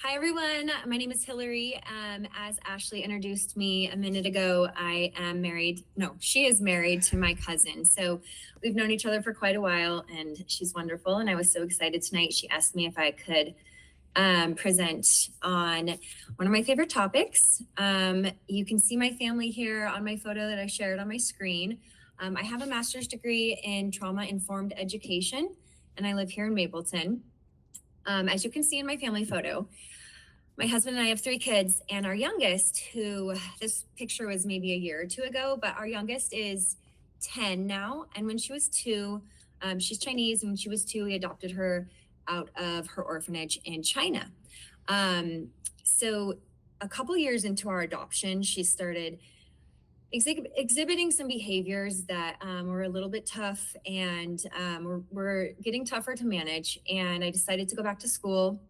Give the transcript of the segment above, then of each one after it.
Hi, everyone. My name is Hillary. As Ashley introduced me a minute ago, I am married. No, she is married to my cousin. So we've known each other for quite a while, and she's wonderful. And I was so excited tonight. She asked me if I could present on one of my favorite topics. You can see my family here on my photo that I shared on my screen. I have a master's degree in trauma-informed education, and I live here in Mapleton. As you can see in my family photo, my husband and I have 3 kids, and our youngest, who this picture was maybe a year or 2 ago, but our youngest is 10 now. And when she was 2, she's Chinese, and when she was 2, we adopted her out of her orphanage in China. So a couple years into our adoption, she started exhibiting some behaviors that were a little bit tough, and were getting tougher to manage. And I decided to go back to school.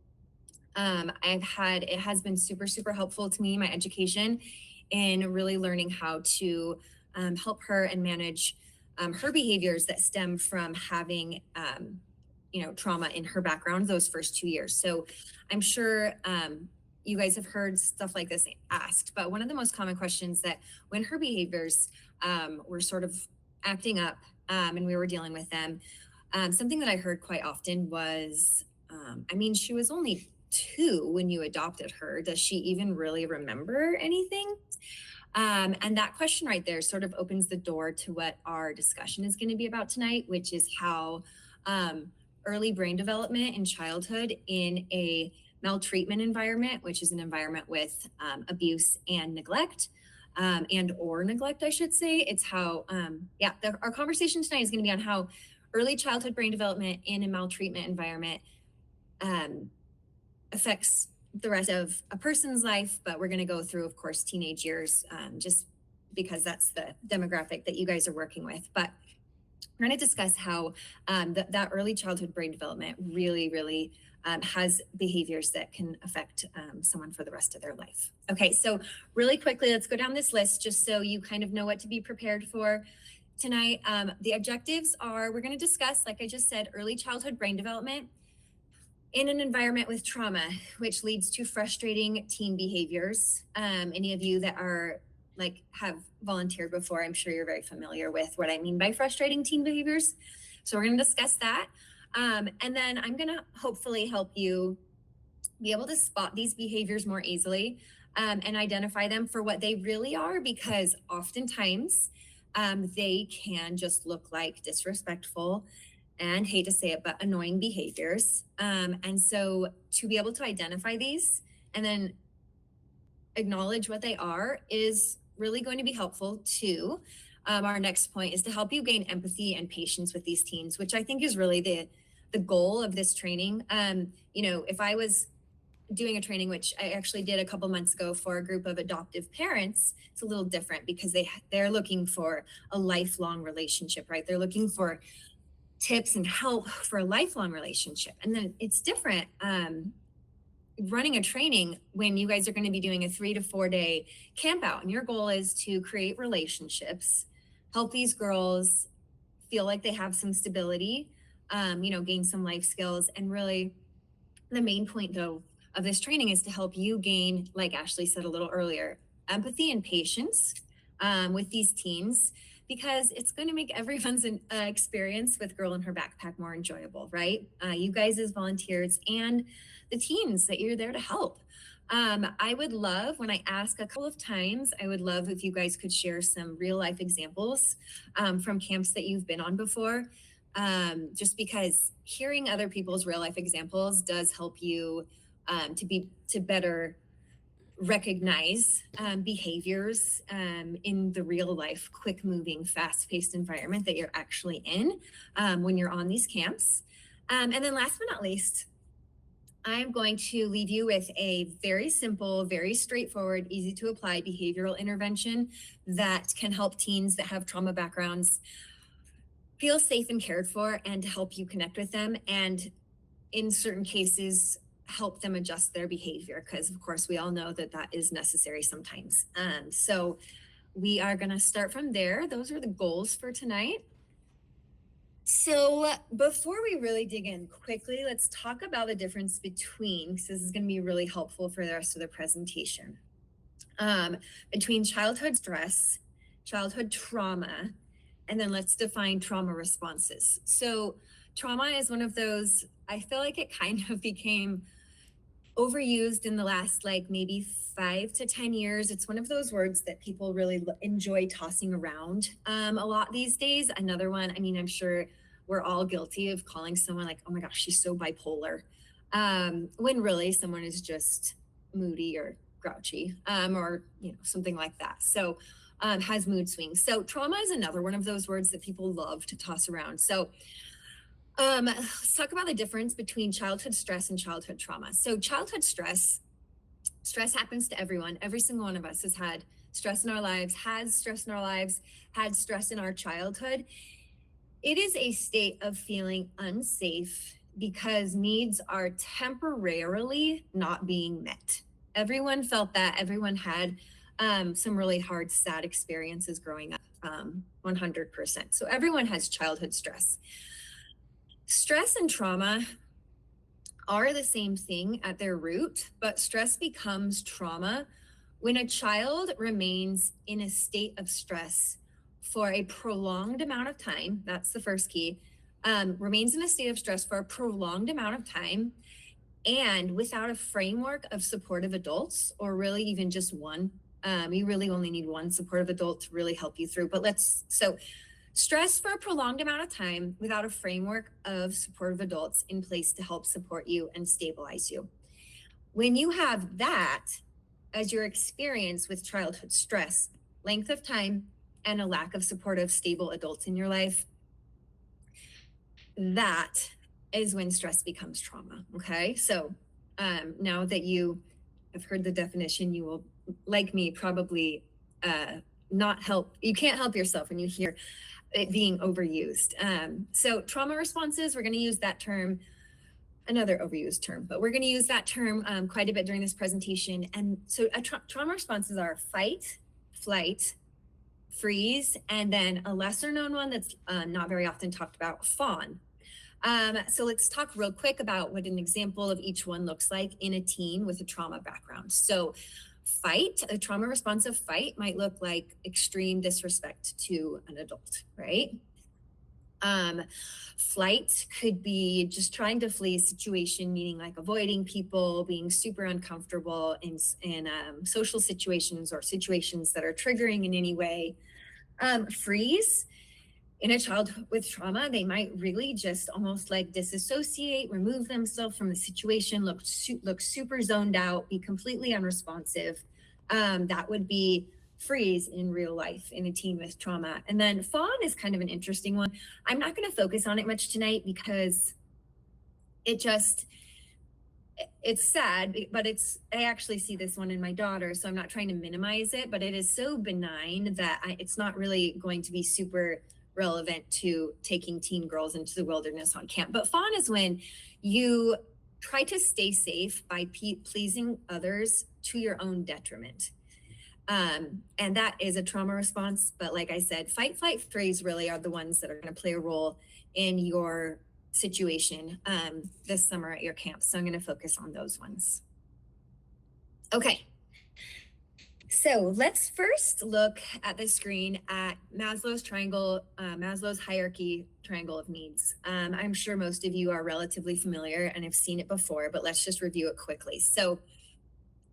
It has been super, super helpful to me, my education, in really learning how to help her and manage her behaviors that stem from having, trauma in her background those first 2 years. So I'm sure you guys have heard stuff like this asked, but one of the most common questions that when her behaviors were sort of acting up and we were dealing with them, something that I heard quite often was, she was only 2 when you adopted her. Does she even really remember anything? And that question right there sort of opens the door to what our discussion is going to be about tonight, which is how early brain development in childhood in a maltreatment environment, which is an environment with abuse and neglect, or neglect, I should say. It's how, our conversation tonight is going to be on how early childhood brain development in a maltreatment environment affects the rest of a person's life, but we're going to go through, of course, teenage years, just because that's the demographic that you guys are working with. But we're going to discuss how that early childhood brain development really, really has behaviors that can affect someone for the rest of their life. Okay, so really quickly, let's go down this list just so you kind of know what to be prepared for tonight. The objectives are, we're going to discuss, like I just said, early childhood brain development in an environment with trauma, which leads to frustrating teen behaviors. Any of you that have volunteered before, I'm sure you're very familiar with what I mean by frustrating teen behaviors. So we're going to discuss that. And then I'm going to hopefully help you be able to spot these behaviors more easily and identify them for what they really are, because oftentimes they can just look like disrespectful and, hate to say it, but annoying behaviors. And so to be able to identify these and then acknowledge what they are is really going to be helpful too. Our next point is to help you gain empathy and patience with these teens, which I think is really the goal of this training. If I was doing a training, which I actually did a couple months ago for a group of adoptive parents, it's a little different because they're looking for a lifelong relationship, right? They're looking for tips and help for a lifelong relationship. And then it's different running a training when you guys are going to be doing a 3 to 4 day camp out, and your goal is to create relationships, help these girls feel like they have some stability, gain some life skills. And really the main point though of this training is to help you gain, like Ashley said a little earlier, empathy and patience with these teens, because it's going to make everyone's experience with Girl in Her Backpack more enjoyable, right? You guys as volunteers and the teens that you're there to help. I would love, when I ask a couple of times, I would love if you guys could share some real life examples from camps that you've been on before, just because hearing other people's real life examples does help you to better recognize behaviors in the real life, quick moving, fast paced environment that you're actually in when you're on these camps. And then last but not least, I'm going to leave you with a very simple, very straightforward, easy to apply behavioral intervention that can help teens that have trauma backgrounds feel safe and cared for, and to help you connect with them, and in certain cases, help them adjust their behavior, because of course we all know that is necessary sometimes. So we are going to start from there. Those are the goals for tonight. So before we really dig in quickly, let's talk about the difference between, because this is going to be really helpful for the rest of the presentation, between childhood stress, childhood trauma, and then let's define trauma responses. So trauma is one of those, I feel like it kind of became overused in the last like maybe 5 to 10 years. It's one of those words that people really enjoy tossing around a lot these days. Another one, I mean, I'm sure we're all guilty of calling someone like, oh my gosh, she's so bipolar, when really someone is just moody or grouchy, or something like that. So has mood swings. So trauma is another one of those words that people love to toss around. So let's talk about the difference between childhood stress and childhood trauma. So childhood stress happens to everyone. Every single one of us has had stress in our lives, had stress in our lives, had stress in our childhood. It is a state of feeling unsafe because needs are temporarily not being met. Everyone felt that. Everyone had some really hard, sad experiences growing up, 100%. So everyone has childhood stress. Stress and trauma are the same thing at their root, but stress becomes trauma when a child remains in a state of stress for a prolonged amount of time. That's the first key. Remains in a state of stress for a prolonged amount of time and without a framework of supportive adults, or really even just one. You really only need one supportive adult to really help you through. But stress for a prolonged amount of time without a framework of supportive adults in place to help support you and stabilize you. When you have that as your experience with childhood stress, length of time, and a lack of supportive, stable adults in your life, that is when stress becomes trauma. Okay. So now that you have heard the definition, you will, like me, probably you can't help yourself when you hear it being overused. So trauma responses, we're going to use that term, another overused term, but we're going to use that term quite a bit during this presentation. And so trauma responses are fight, flight, freeze, and then a lesser known one that's not very often talked about, fawn. So let's talk real quick about what an example of each one looks like in a teen with a trauma background. So fight, a trauma response of fight might look like extreme disrespect to an adult, right? Flight could be just trying to flee a situation, meaning like avoiding people, being super uncomfortable in social situations or situations that are triggering in any way. Freeze, in a child with trauma, they might really just almost like disassociate, remove themselves from the situation, look super zoned out, be completely unresponsive. That would be freeze in real life in a teen with trauma. And then fawn is kind of an interesting one. I'm not going to focus on it much tonight because it's sad, but I actually see this one in my daughter, so I'm not trying to minimize it, but it is so benign that it's not really going to be super relevant to taking teen girls into the wilderness on camp. But fawn is when you try to stay safe by pleasing others to your own detriment. And that is a trauma response. But like I said, fight, flight, freeze really are the ones that are going to play a role in your situation this summer at your camp. So I'm going to focus on those ones. Okay. So let's first look at the screen at Maslow's triangle, Maslow's hierarchy triangle of needs. I'm sure most of you are relatively familiar and have seen it before, but let's just review it quickly. So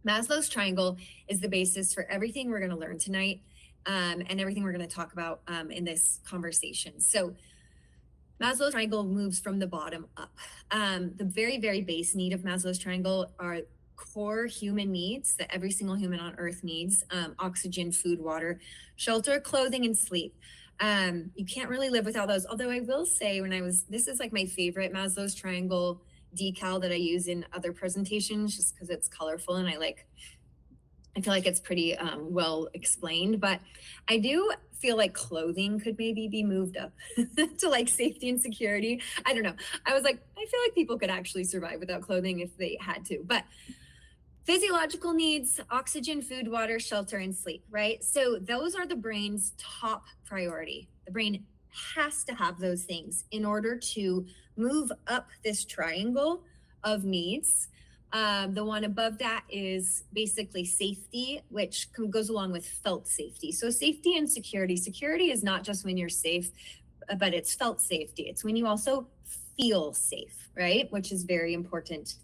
Maslow's triangle is the basis for everything we're going to learn tonight and everything we're going to talk about in this conversation. So Maslow's triangle moves from the bottom up. The very, very base need of Maslow's triangle are core human needs that every single human on earth needs: oxygen, food, water, shelter, clothing, and sleep. You can't really live without those. Although I will say, this is like my favorite Maslow's triangle decal that I use in other presentations, just because it's colorful and I feel like it's pretty well explained. But I do feel like clothing could maybe be moved up to like safety and security. I don't know. I was like, I feel like people could actually survive without clothing if they had to. But physiological needs: oxygen, food, water, shelter, and sleep, right? So those are the brain's top priority. The brain has to have those things in order to move up this triangle of needs. The one above that is basically safety, which goes along with felt safety. So safety and security. Security is not just when you're safe, but it's felt safety. It's when you also feel safe, right? Which is very important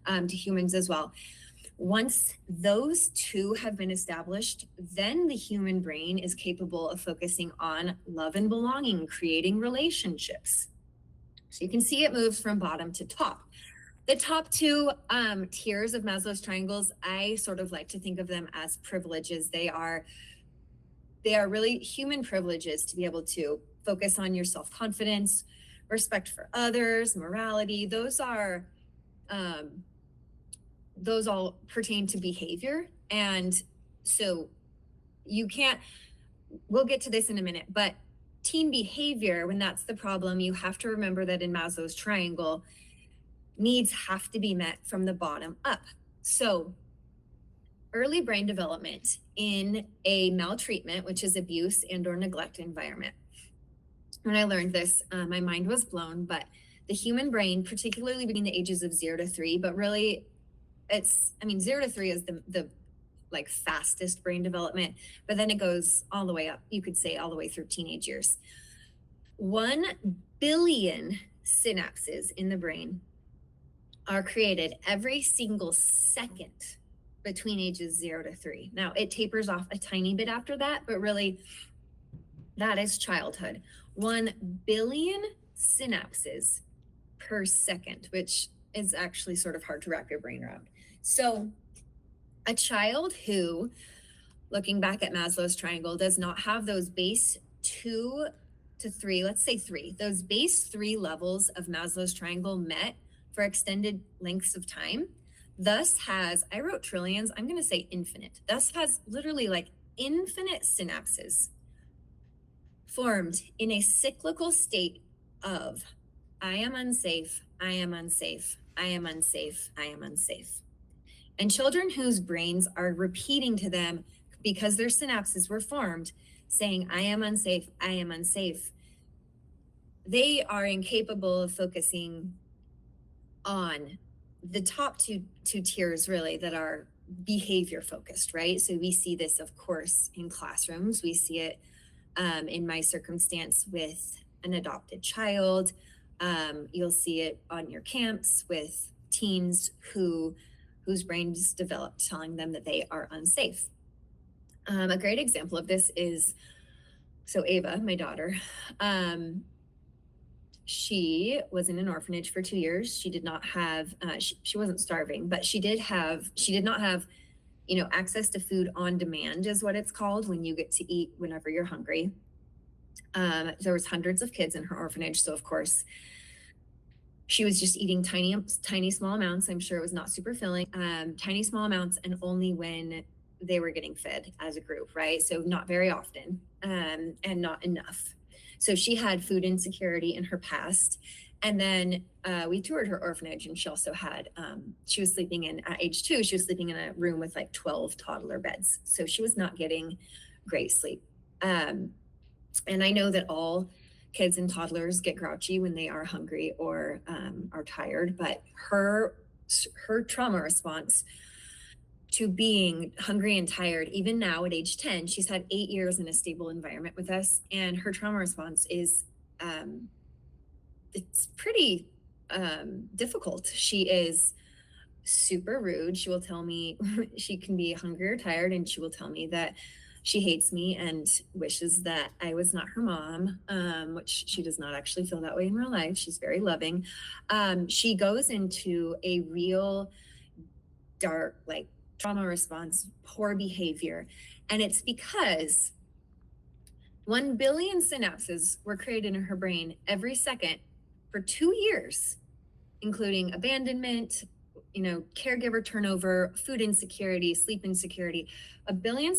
to humans as well. Once those two have been established, then the human brain is capable of focusing on love and belonging, creating relationships. So you can see it moves from bottom to top. The top two tiers of Maslow's triangles, I sort of like to think of them as privileges. They are really human privileges to be able to focus on your self-confidence, respect for others, morality. Those all pertain to behavior. And so we'll get to this in a minute, but teen behavior, when that's the problem, you have to remember that in Maslow's triangle, needs have to be met from the bottom up. So early brain development in a maltreatment, which is abuse and or neglect environment. When I learned this, my mind was blown, but the human brain, particularly between the ages of 0 to 3, but really 0 to 3 is the like fastest brain development, but then it goes all the way up, you could say all the way through teenage years. 1 billion synapses in the brain are created every single second between ages 0 to 3. Now it tapers off a tiny bit after that, but really that is childhood. 1 billion synapses per second, which is actually sort of hard to wrap your brain around. So a child who, looking back at Maslow's triangle, does not have those base 2 to 3, let's say 3, those base 3 levels of Maslow's triangle met for extended lengths of time, thus has, I wrote trillions, I'm going to say infinite, thus has literally like infinite synapses formed in a cyclical state of I am unsafe, I am unsafe, I am unsafe, I am unsafe. And children whose brains are repeating to them because their synapses were formed saying, I am unsafe, I am unsafe, they are incapable of focusing on the top two tiers really that are behavior focused, right? So we see this, of course, in classrooms. We see it in my circumstance with an adopted child. You'll see it on your camps with teens whose brains developed telling them that they are unsafe. A great example of this is, so Ava, my daughter, she was in an orphanage for 2 years. She did not have, she wasn't starving, but she did not have, access to food on demand is what it's called when you get to eat whenever you're hungry. There was hundreds of kids in her orphanage. So of course she was just eating tiny, small amounts. I'm sure it was not super filling, tiny, small amounts, and only when they were getting fed as a group, right? So not very often, and not enough. So she had food insecurity in her past. And then we toured her orphanage, and she also had, she was sleeping at age 2, she was sleeping in a room with like 12 toddler beds. So she was not getting great sleep. And I know that all kids and toddlers get grouchy when they are hungry or are tired, but her trauma response to being hungry and tired, even now at age 10, she's had 8 years in a stable environment with us, and her trauma response is it's pretty difficult. She is super rude. She will tell me she can be hungry or tired, and she will tell me that she hates me and wishes that I was not her mom, which she does not actually feel that way in real life. She's very loving. She goes into a real dark, like, trauma response, poor behavior. And it's because 1 billion synapses were created in her brain every second for 2 years, including abandonment, caregiver turnover, food insecurity, sleep insecurity. A billion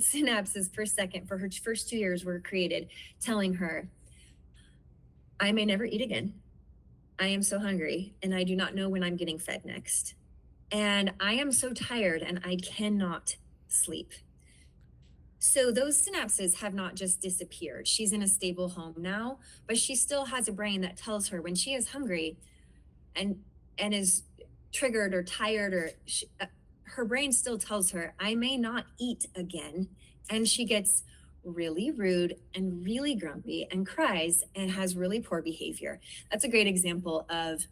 synapses per second for her first 2 years were created, telling her, I may never eat again. I am so hungry, and I do not know when I'm getting fed next. And I am so tired, and I cannot sleep. So those synapses have not just disappeared. She's in a stable home now, but she still has a brain that tells her when she is hungry and is triggered or tired, or her brain still tells her, I may not eat again. And she gets really rude and really grumpy and cries and has really poor behavior. That's a great example of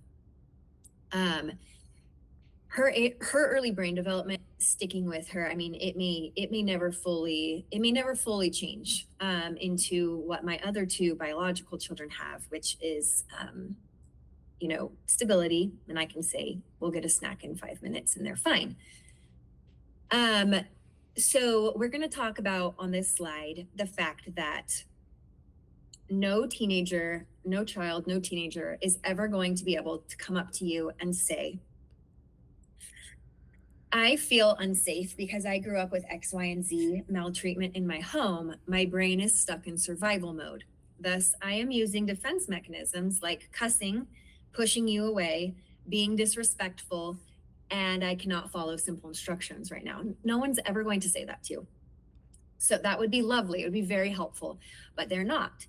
her early brain development sticking with her. I mean, it may never fully change into what my other two biological children have, which is stability. And I can say, we'll get a snack in 5 minutes and they're fine. So we're going to talk about on this slide the fact that no teenager, no child, no teenager is ever going to be able to come up to you and say, I feel unsafe because I grew up with X, Y, and Z maltreatment in my home. My brain is stuck in survival mode. Thus, I am using defense mechanisms like cussing, pushing you away, being disrespectful, and I cannot follow simple instructions right now. No one's ever going to say that to you. So that would be lovely. It would be very helpful, but they're not.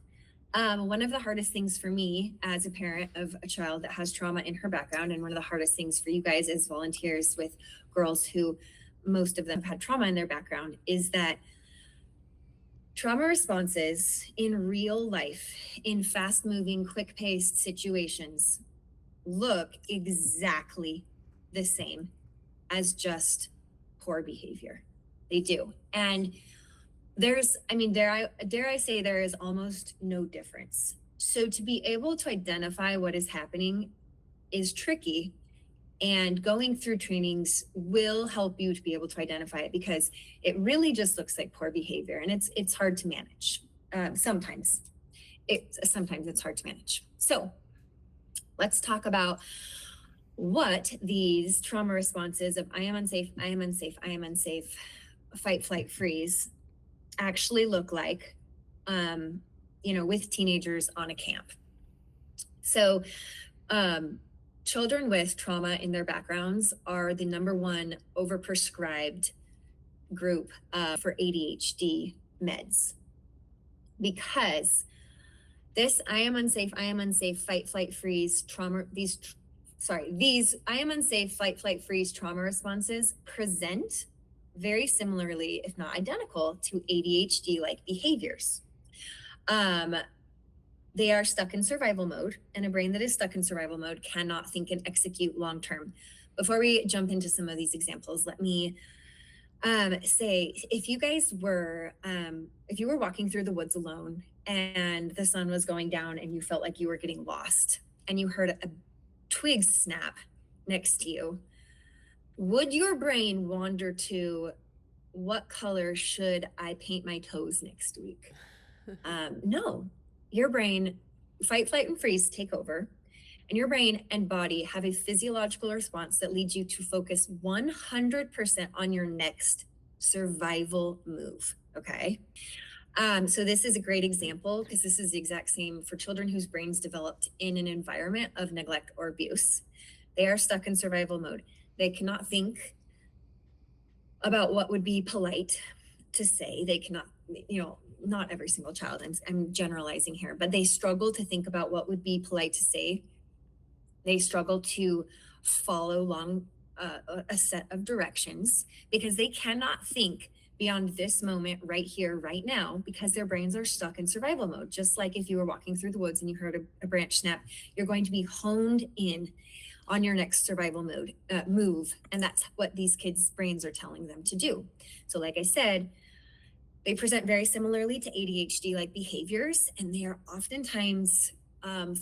One of the hardest things for me as a parent of a child that has trauma in her background, and one of the hardest things for you guys as volunteers with girls who most of them have had trauma in their background, is that trauma responses in real life, in fast moving, quick paced situations, look exactly the same as just poor behavior. They do. And dare I say there is almost no difference. So to be able to identify what is happening is tricky, and going through trainings will help you to be able to identify it, because it really just looks like poor behavior, and it's hard to manage. Sometimes it's hard to manage. So let's talk about what these trauma responses of I am unsafe, I am unsafe, I am unsafe, fight, flight, freeze actually look like, with teenagers on a camp. So children with trauma in their backgrounds are the number one overprescribed group for ADHD meds, because this I am unsafe, fight, flight, freeze trauma, these I am unsafe, fight, flight, freeze trauma responses present very similarly, if not identical, to ADHD-like behaviors. They are stuck in survival mode, and a brain that is stuck in survival mode cannot think and execute long-term. Before we jump into some of these examples, let me say, if you were walking through the woods alone and the sun was going down and you felt like you were getting lost and you heard a twig snap next to you, would your brain wander to, what color should I paint my toes next week? No. Your brain, fight, flight, and freeze take over, and your brain and body have a physiological response that leads you to focus 100% on your next survival move, okay? So this is a great example, because this is the exact same for children whose brains developed in an environment of neglect or abuse. They are stuck in survival mode. They cannot think about what would be polite to say. They cannot, not every single child, I'm generalizing here, but they struggle to think about what would be polite to say. They struggle to follow along a set of directions, because they cannot think beyond this moment right here, right now, because their brains are stuck in survival mode. Just like if you were walking through the woods and you heard a branch snap, you're going to be honed in on your next survival move. And that's what these kids' brains are telling them to do. So like I said, they present very similarly to ADHD-like behaviors, and they are oftentimes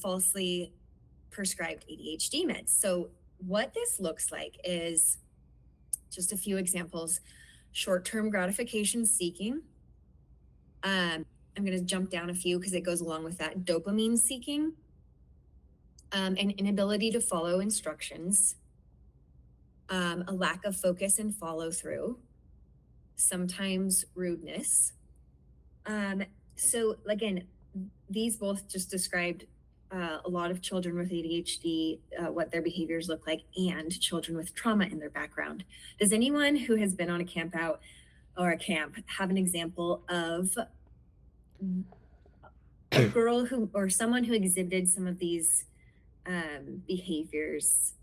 falsely prescribed ADHD meds. So what this looks like is just a few examples. Short-term gratification seeking. I'm going to jump down a few because it goes along with that. Dopamine seeking. An inability to follow instructions. A lack of focus and follow through. Sometimes rudeness. So again, these both just described a lot of children with ADHD, what their behaviors look like, and children with trauma in their background. Does anyone who has been on a camp out or a camp have an example of a girl who or someone who exhibited some of these behaviors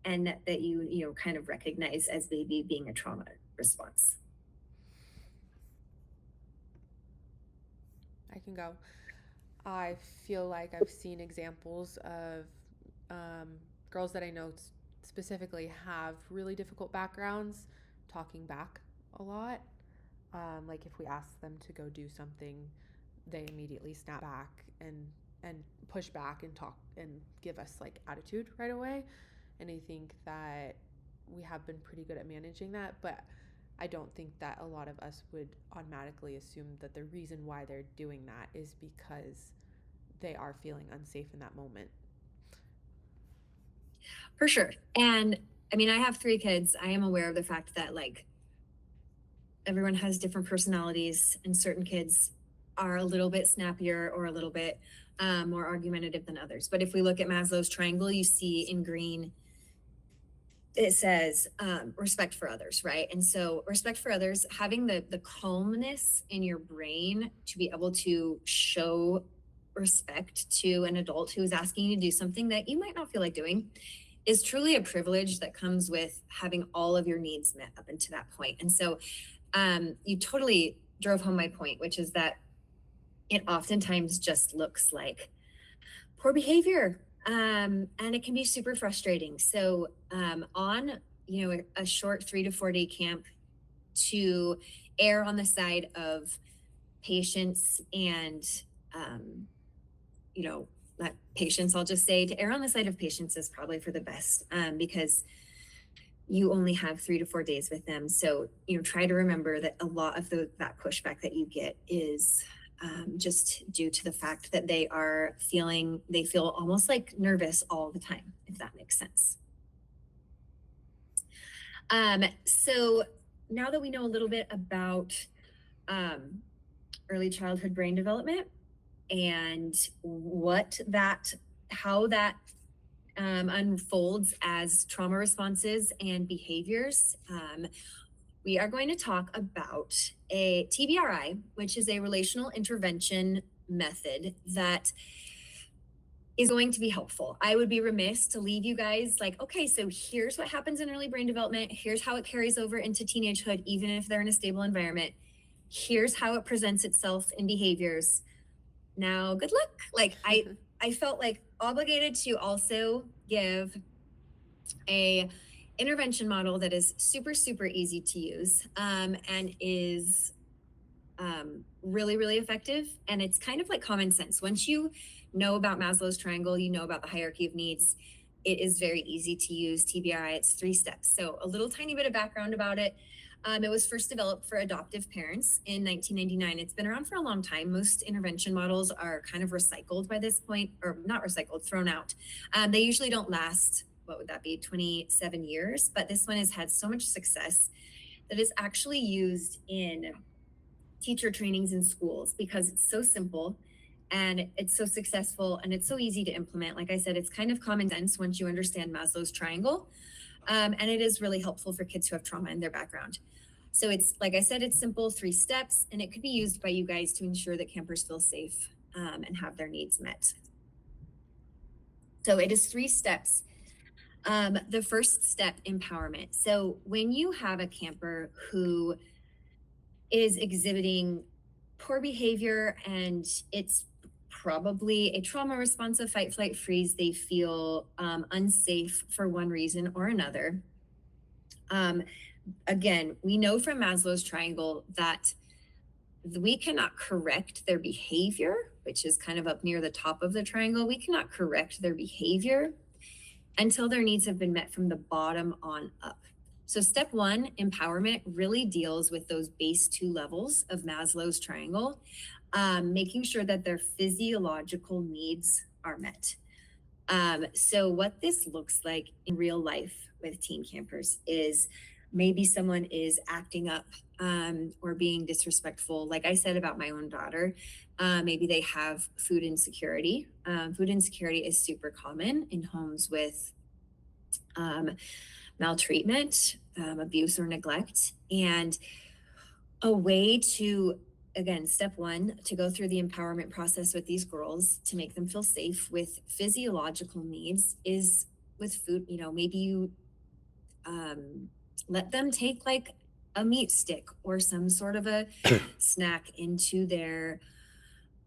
and that you know kind of recognize as maybe being a trauma response? I can go. I feel like I've seen examples of girls that I know specifically have really difficult backgrounds talking back a lot. Like if we ask them to go do something, they immediately snap back and push back and talk and give us like attitude right away. And I think that we have been pretty good at managing that, but I don't think that a lot of us would automatically assume that the reason why they're doing that is because they are feeling unsafe in that moment. For sure. And I mean, I have 3 kids. I am aware of the fact that like everyone has different personalities, and certain kids are a little bit snappier or a little bit more argumentative than others. But if we look at Maslow's triangle, you see in green it says respect for others, right? And so respect for others, having the calmness in your brain to be able to show respect to an adult who is asking you to do something that you might not feel like doing is truly a privilege that comes with having all of your needs met up until that point. And so you totally drove home my point, which is that it oftentimes just looks like poor behavior, and it can be super frustrating. So on a short 3 to 4 day camp, to err on the side of patience and you know not patience, I'll just say to err on the side of patience is probably for the best, because you only have 3 to 4 days with them. So try to remember that a lot of that pushback that you get is just due to the fact that they feel almost like nervous all the time, if that makes sense. So now that we know a little bit about early childhood brain development and how that unfolds as trauma responses and behaviors, we are going to talk about a TBRI, which is a relational intervention method that is going to be helpful. I would be remiss to leave you guys like, okay, so here's what happens in early brain development. Here's how it carries over into teenagehood, even if they're in a stable environment. Here's how it presents itself in behaviors. Now, good luck. Like I felt like obligated to also give a intervention model that is super, super easy to use, and is really, really effective. And it's kind of like common sense. Once you know about Maslow's triangle, you know about the hierarchy of needs, it is very easy to use TBRI. It's 3 steps. So a little tiny bit of background about it. It was first developed for adoptive parents in 1999. It's been around for a long time. Most intervention models are kind of recycled by this point, or not recycled, thrown out. They usually don't last, what would that be, 27 years? But this one has had so much success that it's actually used in teacher trainings in schools because it's so simple and it's so successful and it's so easy to implement. Like I said, it's kind of common sense once you understand Maslow's triangle. And it is really helpful for kids who have trauma in their background. So it's, like I said, it's simple, 3 steps, and it could be used by you guys to ensure that campers feel safe and have their needs met. So it is 3 steps. The first step, empowerment. So when you have a camper who is exhibiting poor behavior and it's probably a trauma response of fight, flight, freeze, they feel unsafe for one reason or another. Again, we know from Maslow's triangle that we cannot correct their behavior, which is kind of up near the top of the triangle. We cannot correct their behavior until their needs have been met from the bottom on up. So step 1, empowerment, really deals with those base 2 levels of Maslow's triangle, making sure that their physiological needs are met. So what this looks like in real life with teen campers is maybe someone is acting up or being disrespectful. Like I said about my own daughter, maybe they have food insecurity. Food insecurity is super common in homes with maltreatment, abuse, or neglect. And a way to, again, step one, to go through the empowerment process with these girls to make them feel safe with physiological needs is with food. You know, maybe you let them take like a meat stick or some sort of a snack into their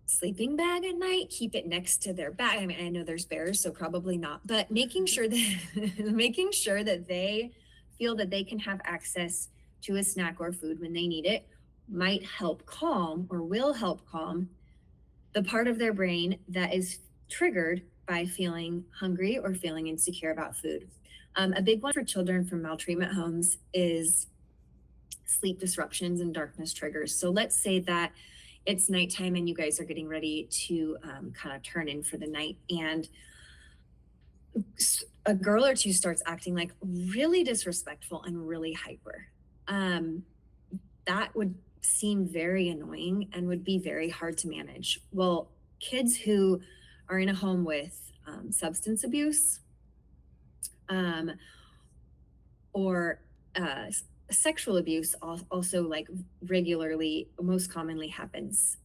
sleeping bag at night, keep it next to their bag. I mean, I know there's bears, so probably not, but making sure that making sure that they feel that they can have access to a snack or food when they need it might help calm or will help calm the part of their brain that is triggered by feeling hungry or feeling insecure about food. A big one for children from maltreatment homes is sleep disruptions and darkness triggers. So let's say that it's nighttime and you guys are getting ready to kind of turn in for the night, and a girl or two starts acting like really disrespectful and really hyper. That would seem very annoying and would be very hard to manage. Well, kids who are in a home with substance abuse um, or sexual abuse also like regularly, most commonly happens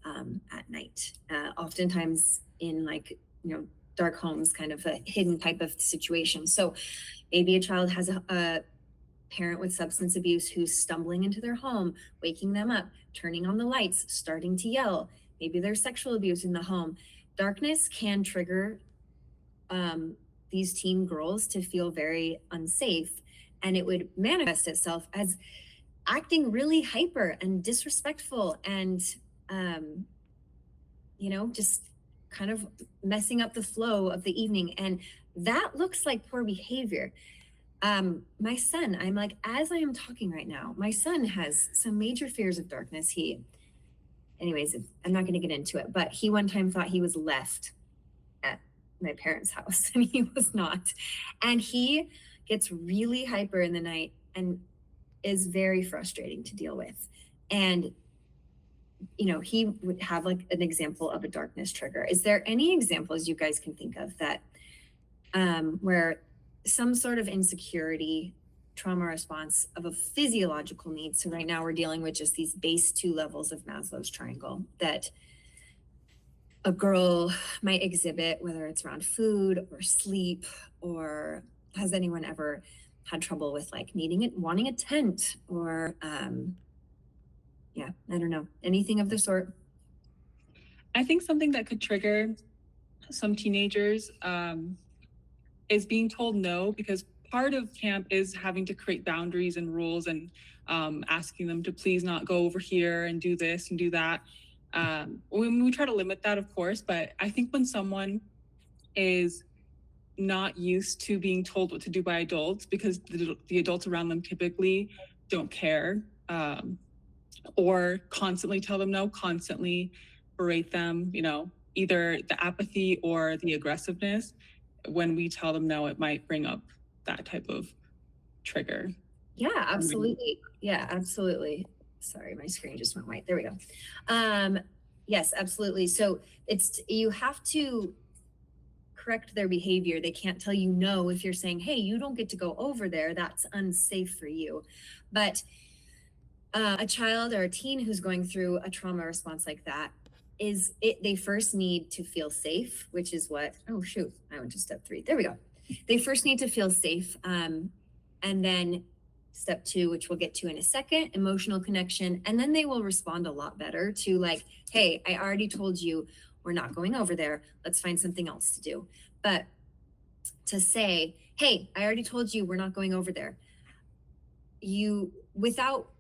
at night, oftentimes in like, you know, dark homes, kind of a hidden type of situation. So maybe a child has a parent with substance abuse who's stumbling into their home, waking them up, turning on the lights, starting to yell. Maybe there's sexual abuse in the home. Darkness can trigger these teen girls to feel very unsafe, and it would manifest itself as acting really hyper and disrespectful and, um, you know, just kind of messing up the flow of the evening. And that looks like poor behavior. My son, I'm like, as I am talking right now, my son has some major fears of darkness. Anyways, I'm not going to get into it, but he one time thought he was left at my parents' house and he was not. And he gets really hyper in the night and is very frustrating to deal with. And, you know, he would have like an example of a darkness trigger. Is there any examples you guys can think of that where some sort of insecurity, trauma response of a physiological need? So right now we're dealing with just these base two levels of Maslow's triangle that a girl might exhibit, whether it's around food or sleep, or has anyone ever had trouble with like needing it, wanting a tent, or yeah, I don't know, anything of the sort? I think something that could trigger some teenagers is being told no, because part of camp is having to create boundaries and rules and asking them to please not go over here and do this and do that. We try to limit that, of course, but I think when someone is not used to being told what to do by adults, because the adults around them typically don't care, or constantly tell them no, constantly berate them, you know, either the apathy or the aggressiveness. When we tell them no, it might bring up that type of trigger. Yeah, absolutely. Yeah, absolutely. Sorry, my screen just went white. There we go. Yes, absolutely. So you have to correct their behavior. They can't tell you no if you're saying, hey, you don't get to go over there. That's unsafe for you. But a child or a teen who's going through a trauma response like that they first need to feel safe, which is what, oh shoot, I went to step 3. There we go. They first need to feel safe. And then step 2, which we'll get to in a second, emotional connection. And then they will respond a lot better to like, hey, I already told you we're not going over there. Let's find something else to do. But to say, hey, I already told you we're not going over there. Without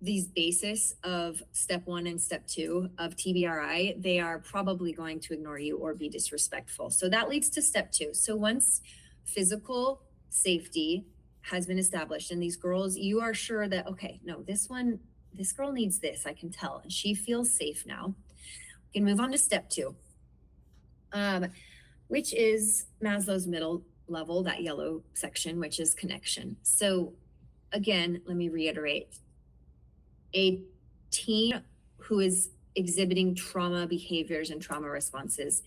these basis of step 1 and step 2 of TBRI, they are probably going to ignore you or be disrespectful. So that leads to step 2. So once physical safety has been established and these girls, you are sure that, okay, no, this girl needs this, I can tell, and she feels safe now. We can move on to step 2, which is Maslow's middle level, that yellow section, which is connection. So again, let me reiterate, a teen who is exhibiting trauma behaviors and trauma responses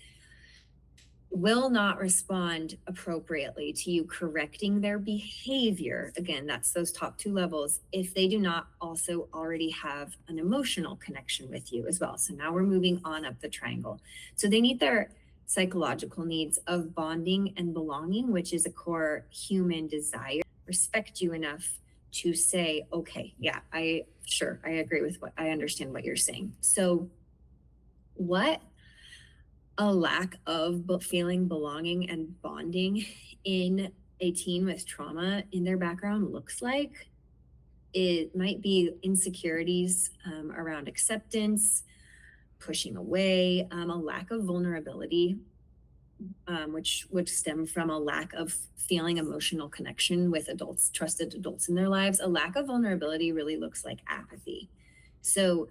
will not respond appropriately to you correcting their behavior. Again, that's those top two levels, if they do not also already have an emotional connection with you as well. So now we're moving on up the triangle. So they need their psychological needs of bonding and belonging, which is a core human desire. Respect you enough to say, okay, yeah, I agree with I understand what you're saying. So what a lack of feeling belonging and bonding in a teen with trauma in their background looks like, it might be insecurities around acceptance, pushing away, a lack of vulnerability, which would stem from a lack of feeling emotional connection with adults, trusted adults in their lives. A lack of vulnerability really looks like apathy. So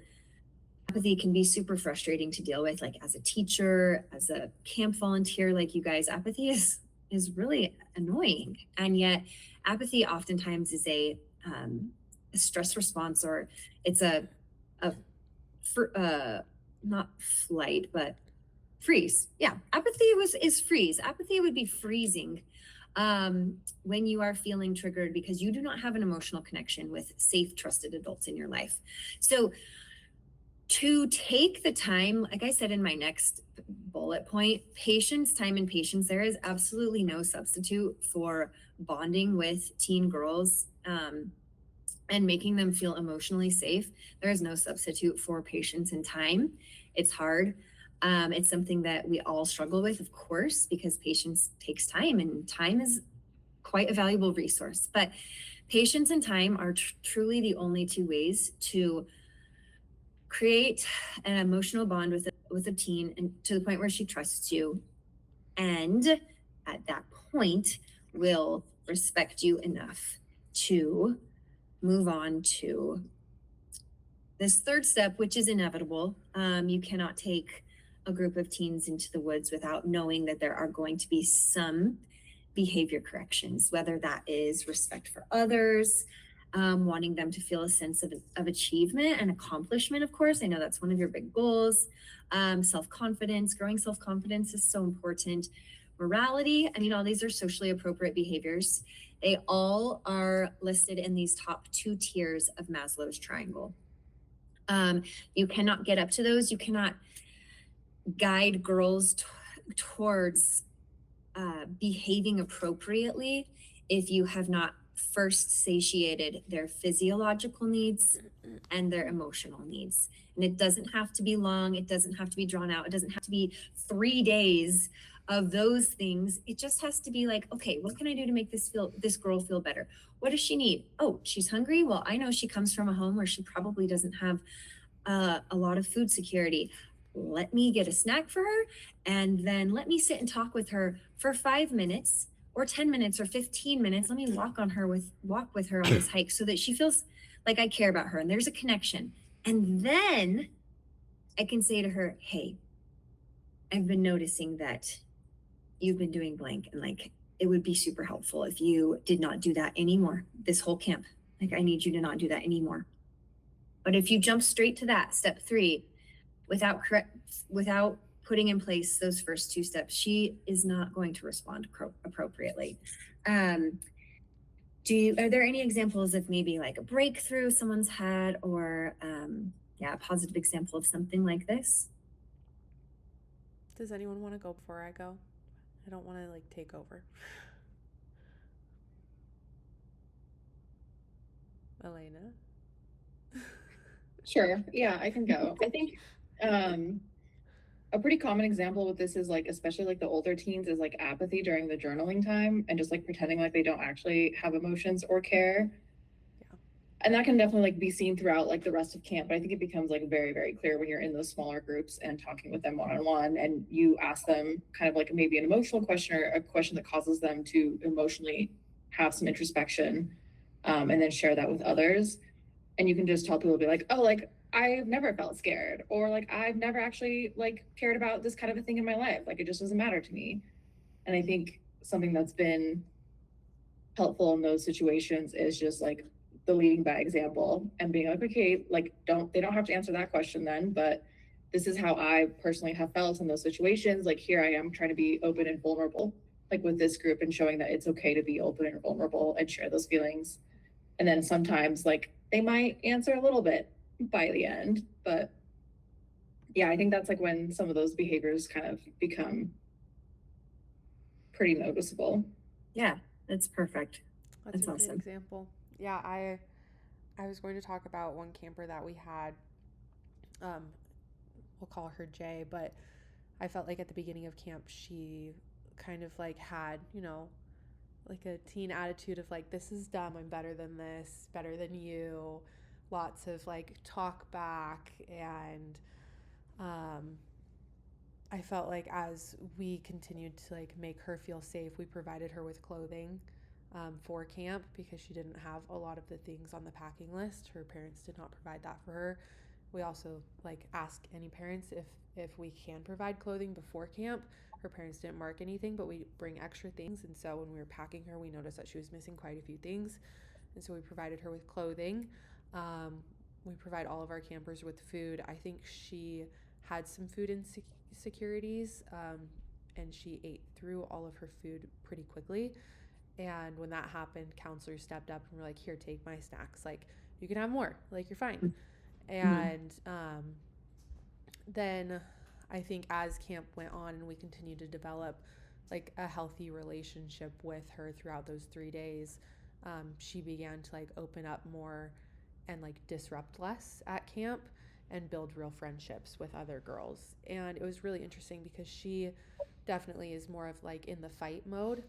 apathy can be super frustrating to deal with, like as a teacher, as a camp volunteer, like you guys. Apathy is really annoying, and yet apathy oftentimes is a stress response, or it's a not flight, but freeze. Yeah, apathy is freeze. Apathy would be freezing when you are feeling triggered because you do not have an emotional connection with safe, trusted adults in your life. So to take the time, like I said in my next bullet point, patience, time and patience, there is absolutely no substitute for bonding with teen girls and making them feel emotionally safe. There is no substitute for patience and time. It's hard. It's something that we all struggle with, of course, because patience takes time, and time is quite a valuable resource. But patience and time are truly the only two ways to create an emotional bond with a teen, and to the point where she trusts you, and at that point will respect you enough to move on to this third step, which is inevitable. You cannot take a group of teens into the woods without knowing that there are going to be some behavior corrections, whether that is respect for others, wanting them to feel a sense of achievement and accomplishment. Of course, I know that's one of your big goals. Self-confidence, growing self-confidence is so important. Morality, I mean, all these are socially appropriate behaviors. They all are listed in these top two tiers of Maslow's triangle. You cannot get up to those. You cannot guide girls towards behaving appropriately if you have not first satiated their physiological needs and their emotional needs. And it doesn't have to be long. It doesn't have to be drawn out. It doesn't have to be 3 days of those things. It just has to be like, okay, what can I do to make this girl feel better? What does she need? Oh, she's hungry. Well, I know she comes from a home where she probably doesn't have a lot of food security. Let me get a snack for her, and then let me sit and talk with her for 5 minutes or 10 minutes or 15 minutes. Let me walk with her on this hike so that she feels like I care about her and there's a connection. And then I can say to her, hey, I've been noticing that you've been doing blank, and like it would be super helpful if you did not do that anymore this whole camp. Like I need you to not do that anymore. But if you jump straight to that step 3 without putting in place those first 2 steps, she is not going to respond appropriately. Are there any examples of maybe like a breakthrough someone's had, or a positive example of something like this? Does anyone want to go before I go? I don't want to like take over. Elena? Sure. Yeah, I can go. I think a pretty common example with this is like, especially like the older teens, is like apathy during the journaling time and just like pretending like they don't actually have emotions or care. Yeah. And that can definitely like be seen throughout like the rest of camp, but I think it becomes like very, very clear when you're in those smaller groups and talking with them one-on-one, and you ask them kind of like maybe an emotional question or a question that causes them to emotionally have some introspection, and then share that with others. And you can just tell people, be like, oh, like I've never felt scared, or like I've never actually like cared about this kind of a thing in my life. Like it just doesn't matter to me. And I think something that's been helpful in those situations is just like the leading by example and being like, okay, like they don't have to answer that question then, but this is how I personally have felt in those situations. Like here I am trying to be open and vulnerable, like with this group, and showing that it's okay to be open and vulnerable and share those feelings. And then sometimes like they might answer a little bit by the end, but yeah, I think that's like when some of those behaviors kind of become pretty noticeable. Yeah, that's perfect. That's That's a awesome. great example. Yeah, I was going to talk about one camper that we had. Um, we'll call her Jay, but I felt like at the beginning of camp she kind of like had, you know, like a teen attitude of like, this is dumb, I'm better than this, better than you. Lots of like talk back, and I felt like as we continued to like make her feel safe, we provided her with clothing for camp because she didn't have a lot of the things on the packing list. Her parents did not provide that for her. We also like ask any parents if we can provide clothing before camp. Her parents didn't mark anything, but we bring extra things. And so when we were packing her, we noticed that she was missing quite a few things. And so we provided her with clothing. Um, we provide all of our campers with food. I think she had some food insecurities, and she ate through all of her food pretty quickly. And when that happened, counselors stepped up and were like, here, take my snacks. Like, you can have more. Like, you're fine. And then I think as camp went on and we continued to develop like a healthy relationship with her throughout those 3 days, she began to like open up more and like disrupt less at camp and build real friendships with other girls. And it was really interesting because she definitely is more of like in the fight mode.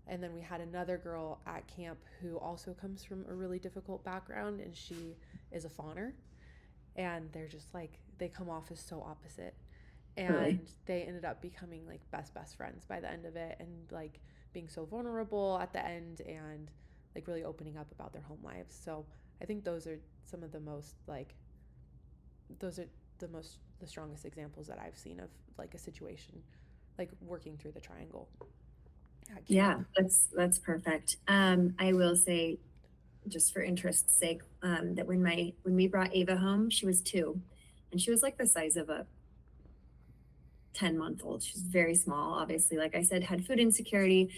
And then we had another girl at camp who also comes from a really difficult background, and she is a fawner. And they're just like, they come off as so opposite. And Really? they ended up becoming like best friends by the end of it, and like being so vulnerable at the end, and like really opening up about their home lives. So I think those are some of the most like, those are the strongest examples that I've seen of like a situation like working through the triangle at camp. Yeah, that's perfect. I will say, just for interest's sake, that when we brought Ava home, she was 2, and she was like the size of a 10-month-old. She's very small, obviously. Like I said, had food insecurity,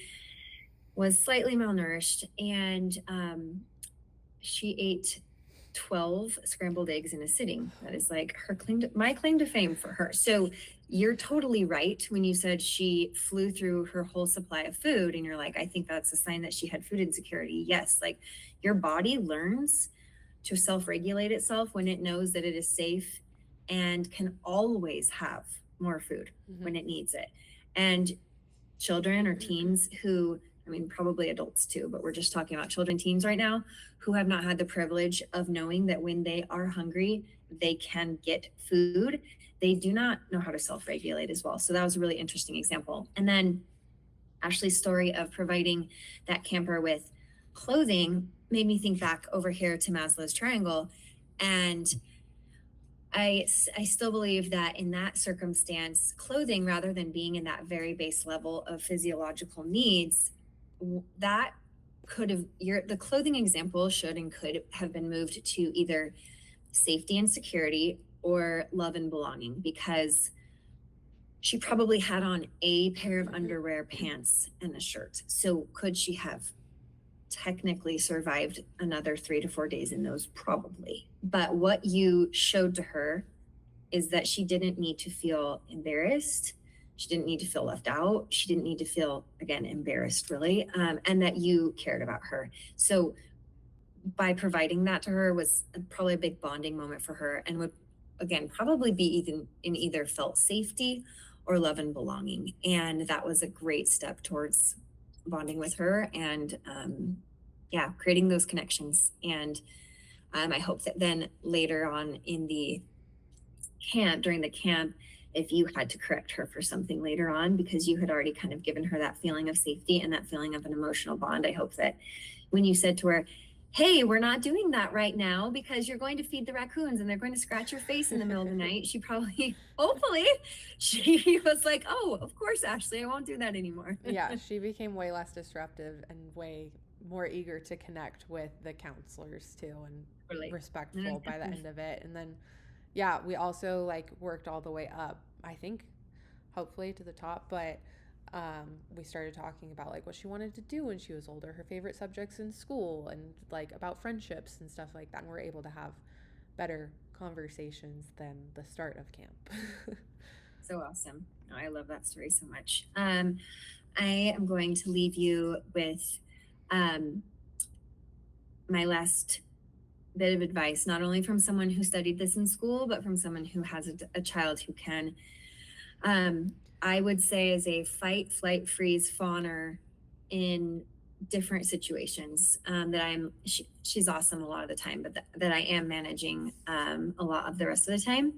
was slightly malnourished, and she ate 12 scrambled eggs in a sitting. That is like my claim to fame for her. So you're totally right when you said she flew through her whole supply of food, and you're like, I think that's a sign that she had food insecurity. Yes, like your body learns to self-regulate itself when it knows that it is safe and can always have more food when it needs it. And children or teens who, I mean, probably adults too, but we're just talking about children and teens right now, who have not had the privilege of knowing that when they are hungry, they can get food. They do not know how to self-regulate as well. So that was a really interesting example. And then Ashley's story of providing that camper with clothing made me think back over here to Maslow's triangle. And I still believe that in that circumstance, clothing, rather than being in that very base level of physiological needs, that could have the clothing example should and could have been moved to either safety and security or love and belonging, because she probably had on a pair of underwear, pants, and a shirt. So could she have technically survived another 3 to 4 days in those? Probably. But what you showed to her is that she didn't need to feel embarrassed. She didn't need to feel left out. She didn't need to feel, again, embarrassed, really, and that you cared about her. So by providing that to her was probably a big bonding moment for her, and would, again, probably be even in either felt safety or love and belonging. And that was a great step towards bonding with her and yeah, creating those connections. And I hope that then later on in the camp, during the camp, if you had to correct her for something later on, because you had already kind of given her that feeling of safety and that feeling of an emotional bond, I hope that when you said to her, hey, we're not doing that right now because you're going to feed the raccoons and they're going to scratch your face in the middle of the night, she probably, hopefully, she was like, oh, of course, Ashley, I won't do that anymore. Yeah, she became way less disruptive and way more eager to connect with the counselors too, and Really? respectful by the end of it. And then yeah, we also like worked all the way up, I think, hopefully to the top, but we started talking about like what she wanted to do when she was older, her favorite subjects in school, and like about friendships and stuff like that. And we're able to have better conversations than the start of camp. So awesome. Oh, I love that story so much. I am going to leave you with my last bit of advice, not only from someone who studied this in school, but from someone who has a child who can. I would say as a fight, flight, freeze fawner in different situations, that she's awesome a lot of the time, but that I am managing a lot of the rest of the time.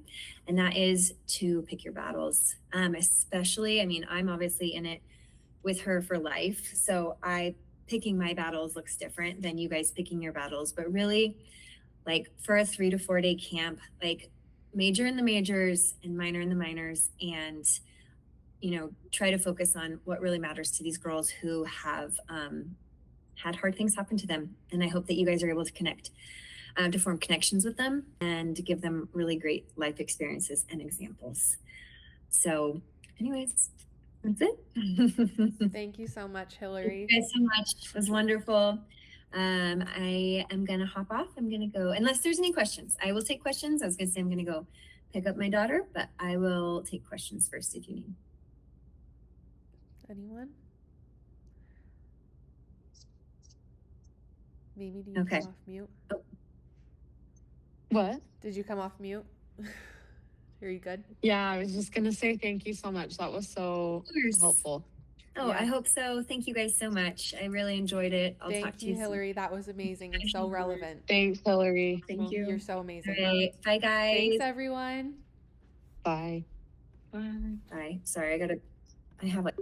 And that is to pick your battles. Especially, I mean, I'm obviously in it with her for life. So picking my battles looks different than you guys picking your battles, but really like for a 3 to 4 day camp, like major in the majors and minor in the minors, and try to focus on what really matters to these girls who have had hard things happen to them. And I hope that you guys are able to connect, to form connections with them and give them really great life experiences and examples. So anyways, that's it. Thank you so much, Hillary. Thank you guys so much. It was wonderful. I am gonna hop off. I'm gonna go, unless there's any questions. I will take questions. I was gonna say I'm gonna go pick up my daughter, but I will take questions first if you need. Anyone? Mimi, do you Okay. come off mute? What? Did you come off mute? Are you good? Yeah, I was just gonna say thank you so much. That was so helpful. Oh, Yeah. I hope so. Thank you guys so much. I really enjoyed it. I'll talk Thank to you, you soon. Hillary. That was amazing and so relevant. Thanks, Hillary. Thank you. You're so All amazing. right. Bye, guys. Thanks, everyone. Bye. Bye. Bye. Sorry, I have like